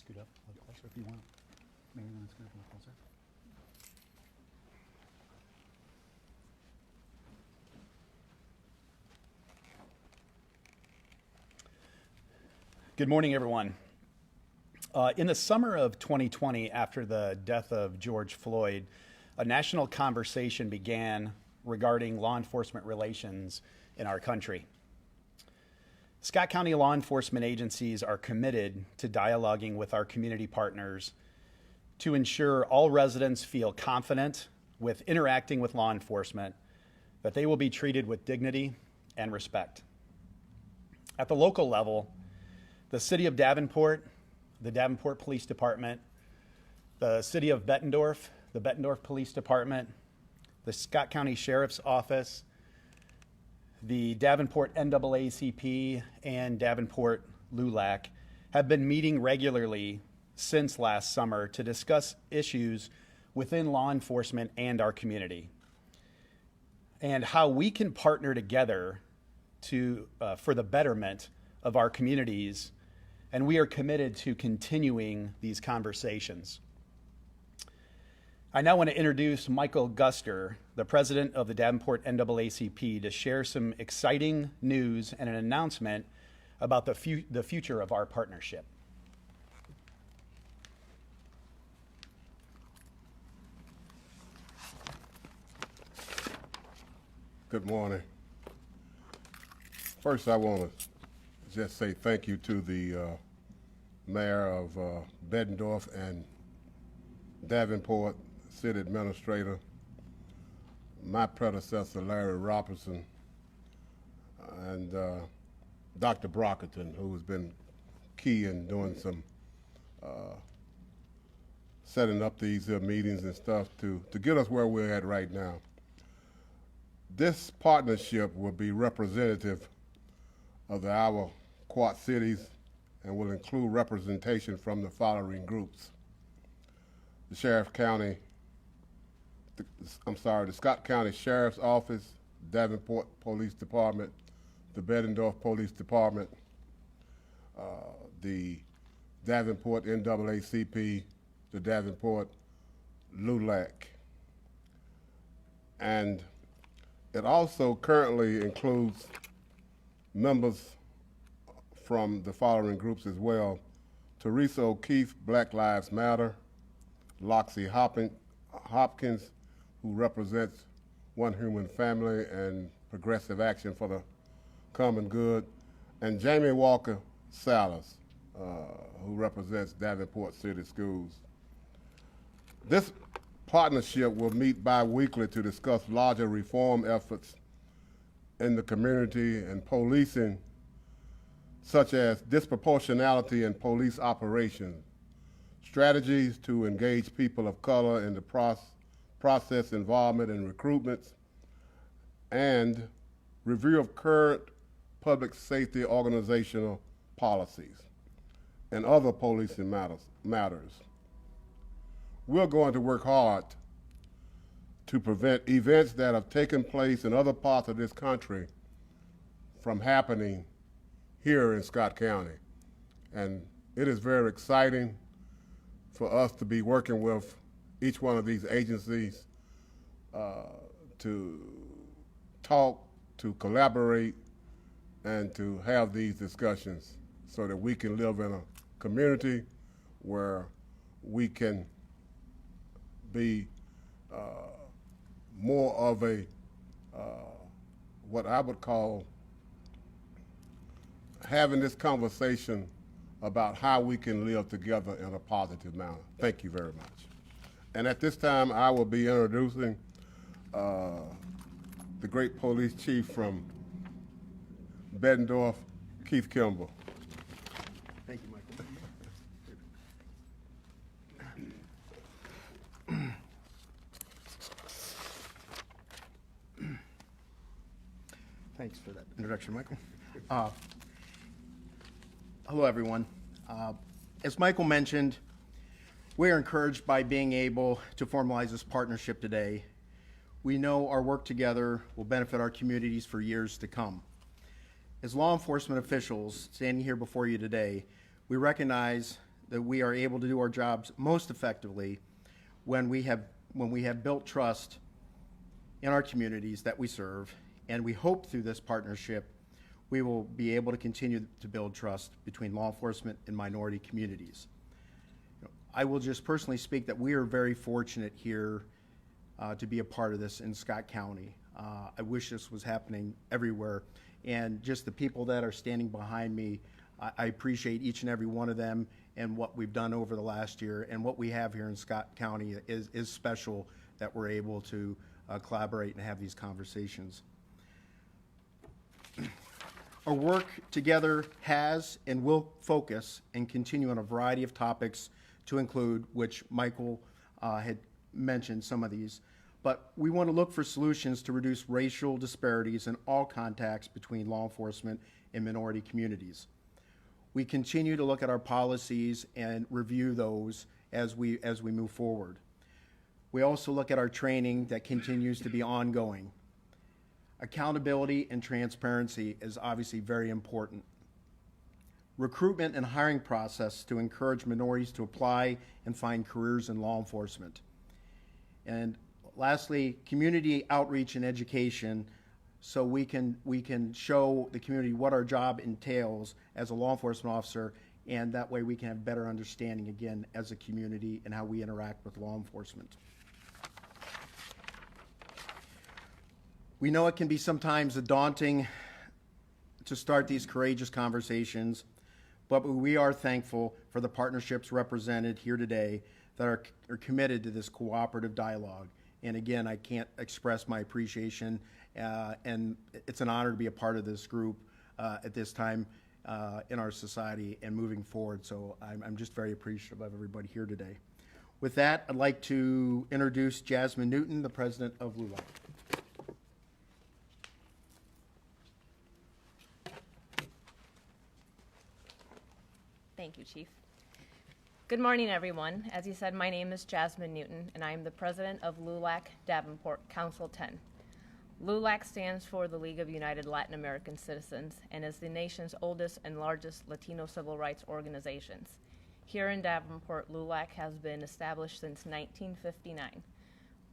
scoot up a little closer if you want. Maybe you want to scoot up a little closer. Good morning, everyone. In the summer of 2020, after the death of George Floyd, a national conversation began regarding law enforcement relations in our country. Scott County law enforcement agencies are committed to dialoguing with our community partners to ensure all residents feel confident with interacting with law enforcement, that they will be treated with dignity and respect. At the local level, the City of Davenport, the Davenport Police Department, the City of Bettendorf, the Bettendorf Police Department, the Scott County Sheriff's Office, the Davenport NAACP, and Davenport LULAC have been meeting regularly since last summer to discuss issues within law enforcement and our community, and how we can partner together for the betterment of our communities, and we are committed to continuing these conversations. I now want to introduce Michael Guster, the president of the Davenport NAACP, to share some exciting news and an announcement about the future of our partnership. Good morning. First, I want to just say thank you to the mayor of Bettendorf and Davenport City Administrator, my predecessor, Larry Robertson, and Dr. Brockington, who has been key in doing some setting up these meetings and stuff to get us where we're at right now. This partnership will be representative of our Quad Cities and will include representation from the following groups: the Scott County Sheriff's Office, Davenport Police Department, the Bettendorf Police Department, the Davenport NAACP, the Davenport LULAC. And it also currently includes members from the following groups as well: Teresa O'Keefe, Black Lives Matter; Loxie Hopkins, who represents One Human Family and Progressive Action for the Common Good; and Jamie Walker Salas, who represents Davenport City Schools. This partnership will meet bi-weekly to discuss larger reform efforts in the community and policing, such as disproportionality in police operations, strategies to engage people of color in the process involvement and recruitments, and review of current public safety organizational policies and other policing matters. We're going to work hard to prevent events that have taken place in other parts of this country from happening here in Scott County. And it is very exciting for us to be working with each one of these agencies to talk, to collaborate, and to have these discussions so that we can live in a community where we can be more of a, what I would call, having this conversation about how we can live together in a positive manner. Thank you very much. And at this time, I will be introducing the great police chief from Bettendorf, Keith Kimball. Thank you, Michael. Thanks for that introduction, Michael. Hello, everyone. As Michael mentioned, we are encouraged by being able to formalize this partnership today. We know our work together will benefit our communities for years to come. As law enforcement officials standing here before you today, we recognize that we are able to do our jobs most effectively when we have built trust in our communities that we serve, and we hope through this partnership we will be able to continue to build trust between law enforcement and minority communities. I will just personally speak that we are very fortunate here to be a part of this in Scott County. I wish this was happening everywhere, and just the people that are standing behind me, I appreciate each and every one of them and what we've done over the last year, and what we have here in Scott County is special that we're able to collaborate and have these conversations. Our work together has and will focus and continue on a variety of topics to include, which Michael had mentioned some of these, but we want to look for solutions to reduce racial disparities in all contacts between law enforcement and minority communities. We continue to look at our policies and review those as we move forward. We also look at our training that continues to be ongoing. Accountability and transparency is obviously very important. Recruitment and hiring process to encourage minorities to apply and find careers in law enforcement. And lastly, community outreach and education, so we can show the community what our job entails as a law enforcement officer, and that way we can have better understanding again as a community and how we interact with law enforcement. We know it can be sometimes daunting to start these courageous conversations, but we are thankful for the partnerships represented here today that are committed to this cooperative dialogue. And again, I can't express my appreciation, and it's an honor to be a part of this group at this time in our society and moving forward. So I'm just very appreciative of everybody here today. With that, I'd like to introduce Jasmine Newton, the president of LULAC. Thank you, Chief. Good morning, everyone. As you said, my name is Jasmine Newton, and I am the president of LULAC Davenport Council 10. LULAC stands for the League of United Latin American Citizens and is the nation's oldest and largest Latino civil rights organizations. Here in Davenport, LULAC has been established since 1959.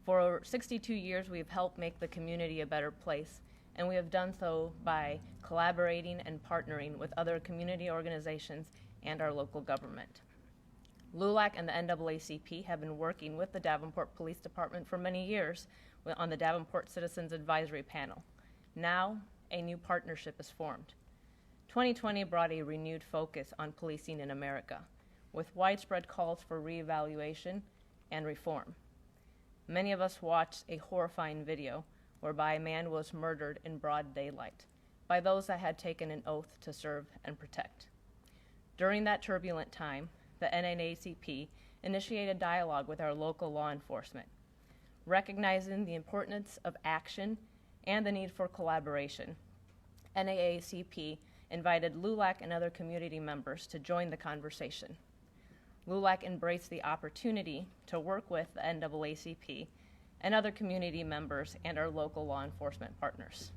For 62 years, we have helped make the community a better place, and we have done so by collaborating and partnering with other community organizations and our local government. LULAC and the NAACP have been working with the Davenport Police Department for many years on the Davenport Citizens Advisory Panel. Now, a new partnership is formed. 2020 brought a renewed focus on policing in America, with widespread calls for reevaluation and reform. Many of us watched a horrifying video whereby a man was murdered in broad daylight by those that had taken an oath to serve and protect. During that turbulent time, the NAACP initiated dialogue with our local law enforcement. Recognizing the importance of action and the need for collaboration, NAACP invited LULAC and other community members to join the conversation. LULAC embraced the opportunity to work with the NAACP and other community members and our local law enforcement partners.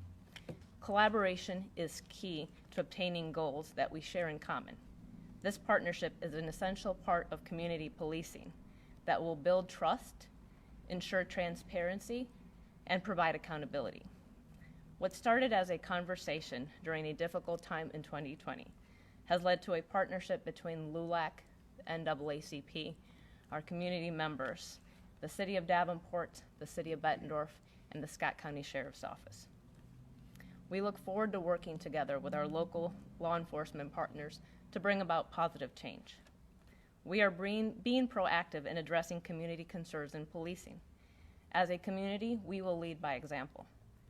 Collaboration is key to obtaining goals that we share in common. This partnership is an essential part of community policing that will build trust, ensure transparency, and provide accountability. What started as a conversation during a difficult time in 2020 has led to a partnership between LULAC, the NAACP, our community members, the City of Davenport, the City of Bettendorf, and the Scott County Sheriff's Office. We look forward to working together with our local law enforcement partners to bring about positive change. We are being proactive in addressing community concerns in policing. As a community, we will lead by example.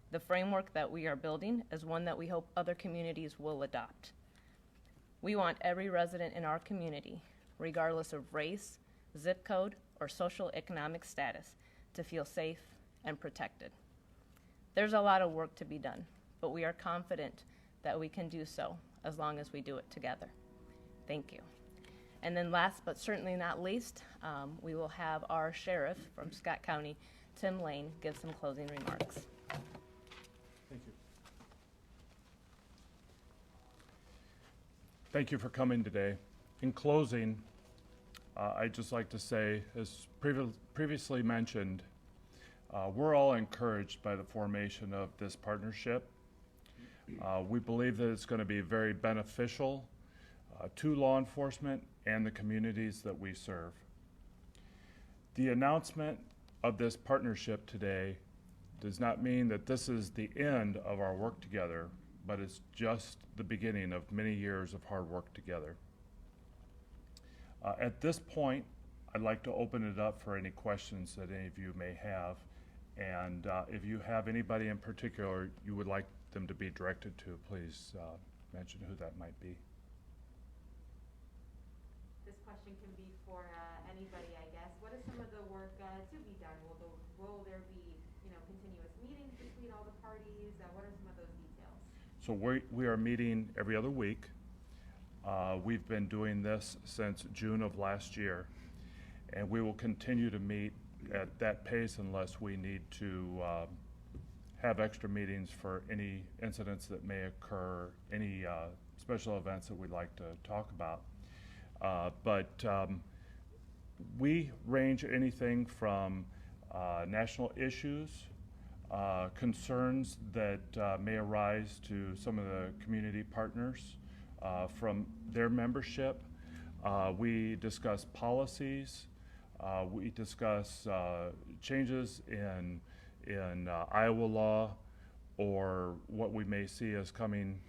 The framework that we are building is one that we hope other communities will adopt. We want every resident in our community, regardless of race, zip code, or social economic status, to feel safe and protected. There's a lot of work to be done, but we are confident that we can do so as long as we do it together. Thank you. And then last but certainly not least, we will have our sheriff from Scott County, Tim Lane, give some closing remarks. Thank you. Thank you for coming today. In closing, I'd just like to say, as previously mentioned, we're all encouraged by the formation of this partnership. We believe that it's going to be very beneficial to law enforcement and the communities that we serve. The announcement of this partnership today does not mean that this is the end of our work together, but it's just the beginning of many years of hard work together. At this point, I'd like to open it up for any questions that any of you may have. And if you have anybody in particular you would like them to be directed to, please mention who that might be. This question can be for anybody, I guess. What is some of the work to be done? Will there be, continuous meetings between all the parties? What are some of those details? So we are meeting every other week. We've been doing this since June of last year, and we will continue to meet at that pace unless we need to have extra meetings for any incidents that may occur, any special events that we'd like to talk about. But we range anything from national issues, concerns that may arise to some of the community partners from their membership. We discuss policies. We discuss changes in Iowa law, or what we may see as coming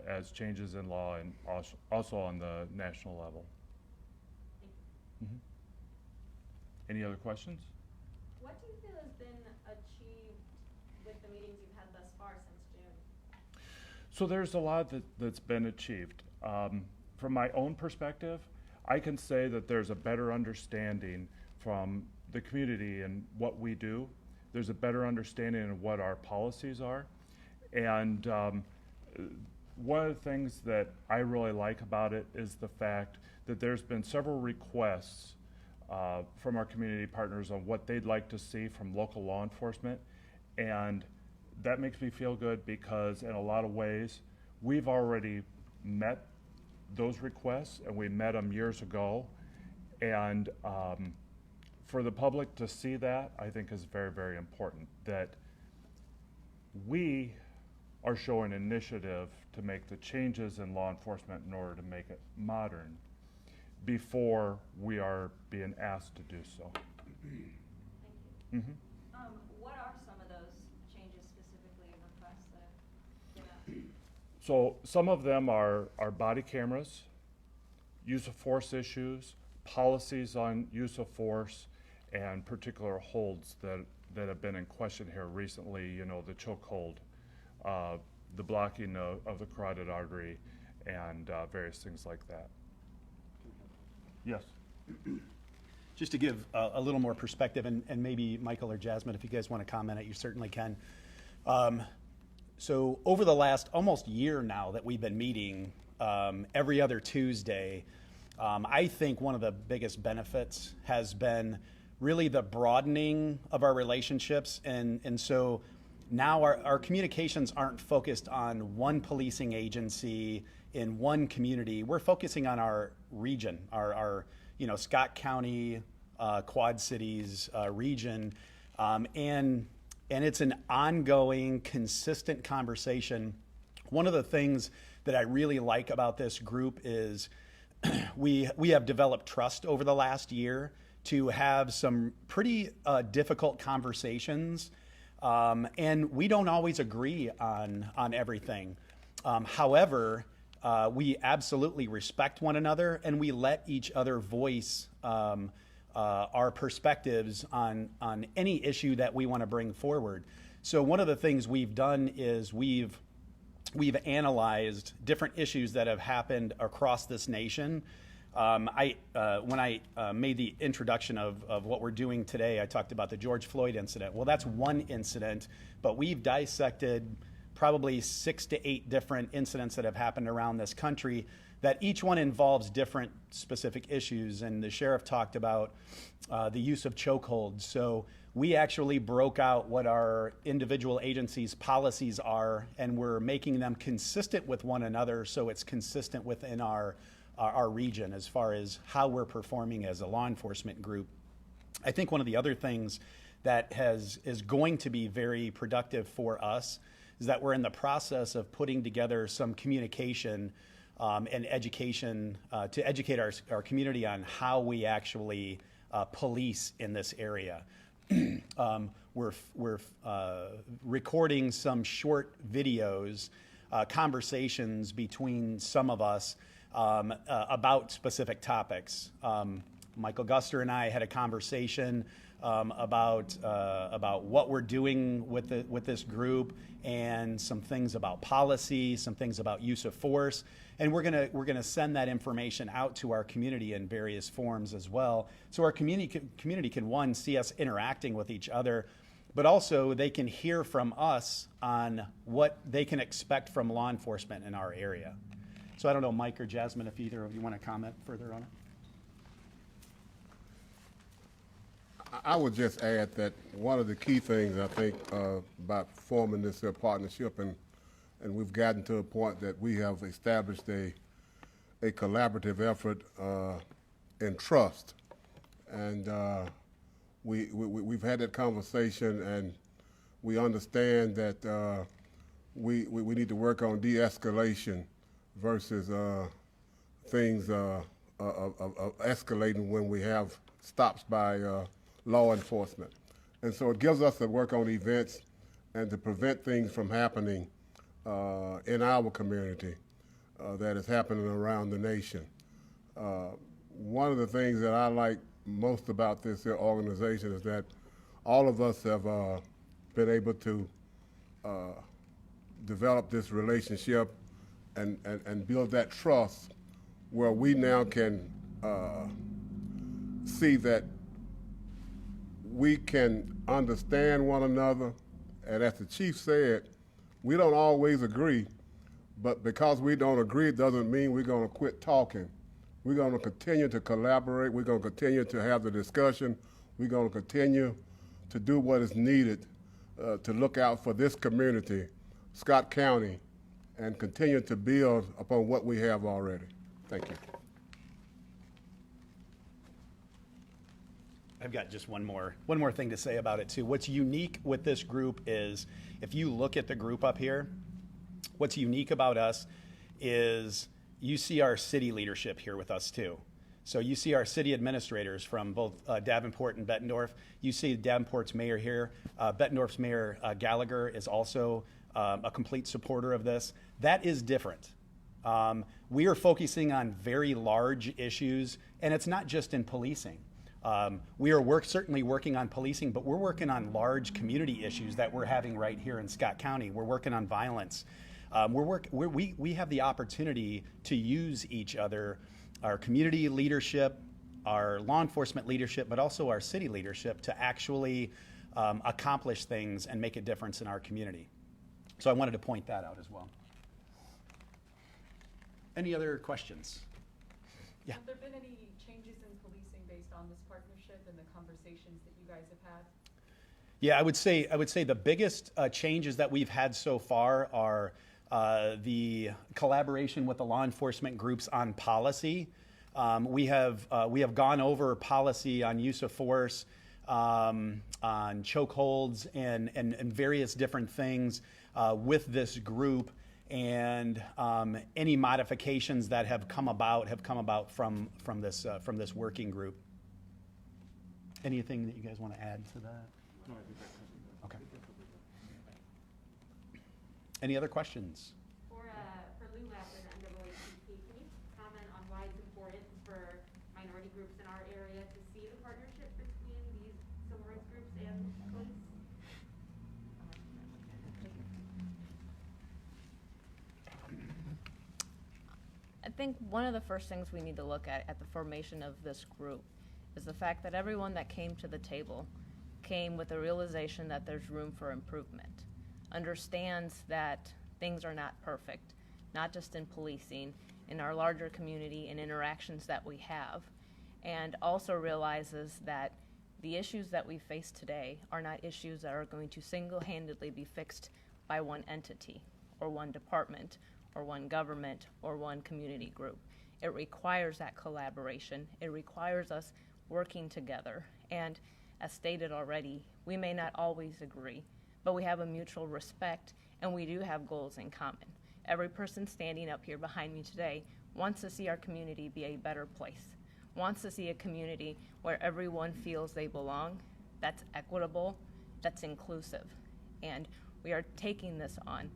as changes in law, and also on the national level. Mm-hmm. Any other questions? What do you feel has been achieved with the meetings you've had thus far since June? So there's a lot that's been achieved. From my own perspective, I can say that there's a better understanding from the community and what we do. There's a better understanding of what our policies are. And one of the things that I really like about it is the fact that there's been several requests from our community partners on what they'd like to see from local law enforcement. And that makes me feel good because in a lot of ways, we've already met those requests, and we met them years ago. And for the public to see that, I think is very, very important, that we are showing initiative to make the changes in law enforcement in order to make it modern before we are being asked to do so. Thank you. Mm-hmm. What are some of those changes specifically and requests that have been asked? So some of them are body cameras, use of force issues, policies on use of force, and particular holds that have been in question here recently, the chokehold, the blocking of the carotid artery, and various things like that. Yes. Just to give a little more perspective, and maybe Michael or Jasmine, if you guys want to comment it, you certainly can. So over the last almost year now that we've been meeting every other Tuesday, I think one of the biggest benefits has been really the broadening of our relationships. And so now our communications aren't focused on one policing agency in one community. We're focusing on our region, our Scott County, Quad Cities region. And it's an ongoing, consistent conversation. One of the things that I really like about this group is we have developed trust over the last year to have some pretty difficult conversations, and we don't always agree on everything. However, we absolutely respect one another, and we let each other voice our perspectives on any issue that we want to bring forward. So one of the things we've done is we've analyzed different issues that have happened across this nation. When I made the introduction of what we're doing today, I talked about the George Floyd incident. Well, that's one incident, but we've dissected probably 6 to 8 different incidents that have happened around this country that each one involves different specific issues. And the sheriff talked about the use of chokeholds. So we actually broke out what our individual agencies' policies are, and we're making them consistent with one another, so it's consistent within our our region as far as how we're performing as a law enforcement group. I think one of the other things that is going to be very productive for us is that we're in the process of putting together some communication and education to educate our community on how we actually police in this area. We're recording some short videos, conversations between some of us about specific topics. Michael Guster and I had a conversation about what we're doing with this group, and some things about policy, some things about use of force, and we're gonna send that information out to our community in various forms as well, so our community can, one, see us interacting with each other, but also they can hear from us on what they can expect from law enforcement in our area. So I don't know, Mike or Jasmine, if either of you want to comment further on it. I would just add that one of the key things I think about forming this partnership, and we've gotten to a point that we have established a collaborative effort in trust, and we've had that conversation, and we understand that we need to work on de-escalation versus things escalating when we have stops by law enforcement. And so it gives us to work on events and to prevent things from happening in our community that is happening around the nation. One of the things that I like most about this organization is that all of us have been able to develop this relationship and build that trust where we now can see that we can understand one another, and as the chief said, we don't always agree, but because we don't agree, it doesn't mean we're going to quit talking. We're going to continue to collaborate. We're going to continue to have the discussion. We're going to continue to do what is needed to look out for this community, Scott County, and continue to build upon what we have already. Thank you. I've got just one more thing to say about it too. What's unique with this group is, if you look at the group up here, what's unique about us is you see our city leadership here with us too. So you see our city administrators from both Davenport and Bettendorf. You see Davenport's mayor here. Bettendorf's mayor Gallagher is also a complete supporter of this. That is different. We are focusing on very large issues, and it's not just in policing. We are certainly working on policing, but we're working on large community issues that we're having right here in Scott County. We're working on violence. We have the opportunity to use each other, our community leadership, our law enforcement leadership, but also our city leadership, to actually accomplish things and make a difference in our community. So I wanted to point that out as well. Any other questions? Yeah. Have there been any changes in policing based on this partnership and the conversations that you guys have had? Yeah, I would say the biggest changes that we've had so far are the collaboration with the law enforcement groups on policy. We have gone over policy on use of force, on chokeholds, and various different things with this group. And any modifications that have come about from this working group. Anything that you guys want to add to that? No, I think that covers it. Okay. Any other questions? For LULAC and NAACP, can you comment on why it's important for minority groups in our area to see the partnership between these civil rights groups and police? I think one of the first things we need to look at the formation of this group is the fact that everyone that came to the table came with the realization that there's room for improvement, understands that things are not perfect, not just in policing, in our larger community and interactions that we have, and also realizes that the issues that we face today are not issues that are going to single-handedly be fixed by one entity or one department or one government or one community group. It requires that collaboration. It requires us working together. And as stated already, we may not always agree, but we have a mutual respect and we do have goals in common. Every person standing up here behind me today wants to see our community be a better place, wants to see a community where everyone feels they belong, that's equitable, that's inclusive. And we are taking this on.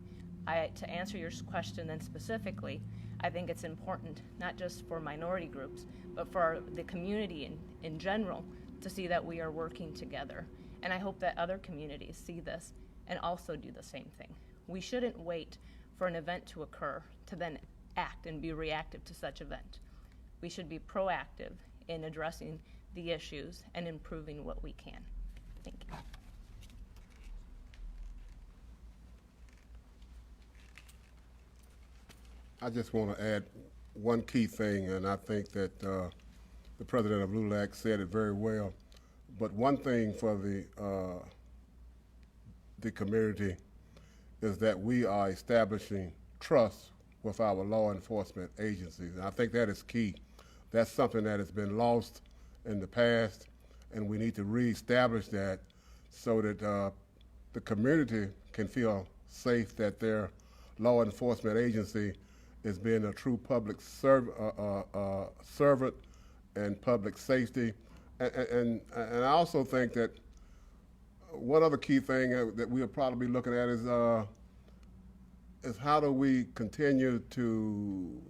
To answer your question then specifically, I think it's important, not just for minority groups, but for the community in general, to see that we are working together. And I hope that other communities see this and also do the same thing. We shouldn't wait for an event to occur to then act and be reactive to such event. We should be proactive in addressing the issues and improving what we can. Thank you. I just want to add one key thing, and I think that the president of LULAC said it very well. But one thing for the community is that we are establishing trust with our law enforcement agencies. And I think that is key. That's something that has been lost in the past, and we need to reestablish that so that the community can feel safe that their law enforcement agency is being a true public servant and public safety. And I also think that one other key thing that we'll probably be looking at is how do we continue to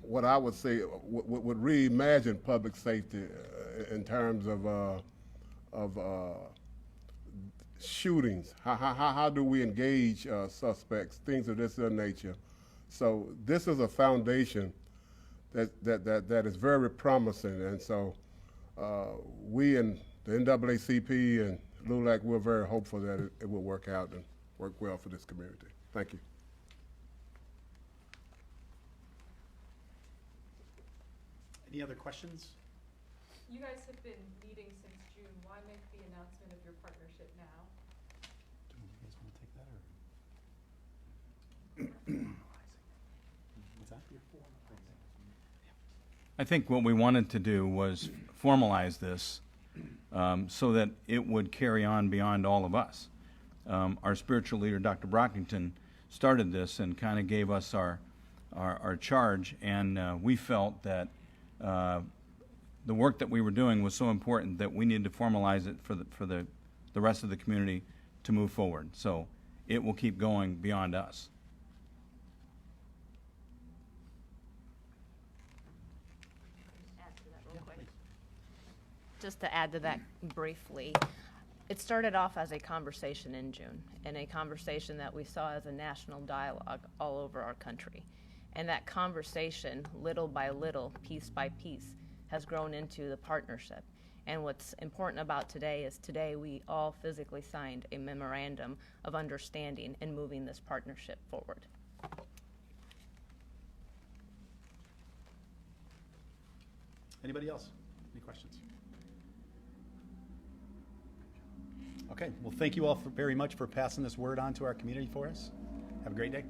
what I would say would reimagine public safety in terms of shootings. How do we engage suspects, things of this nature? So this is a foundation that is very promising, and so we in the NAACP and LULAC, we're very hopeful that it will work out and work well for this community. Thank you. Any other questions? You guys have been meeting since June. Why make the announcement of your partnership now? Do you guys want to take that, or? What's that? I think what we wanted to do was formalize this so that it would carry on beyond all of us. Our spiritual leader, Dr. Brockington, started this and kind of gave us our charge, and we felt that the work that we were doing was so important that we needed to formalize it for the rest of the community to move forward. So it will keep going beyond us. Add to that real quick. Just to add to that briefly, it started off as a conversation in June, and a conversation that we saw as a national dialogue all over our country. And that conversation, little by little, piece by piece, has grown into the partnership. And what's important about today is today we all physically signed a memorandum of understanding in moving this partnership forward. Anybody else? Any questions? Okay, well, thank you all very much for passing this word on to our community for us. Have a great day.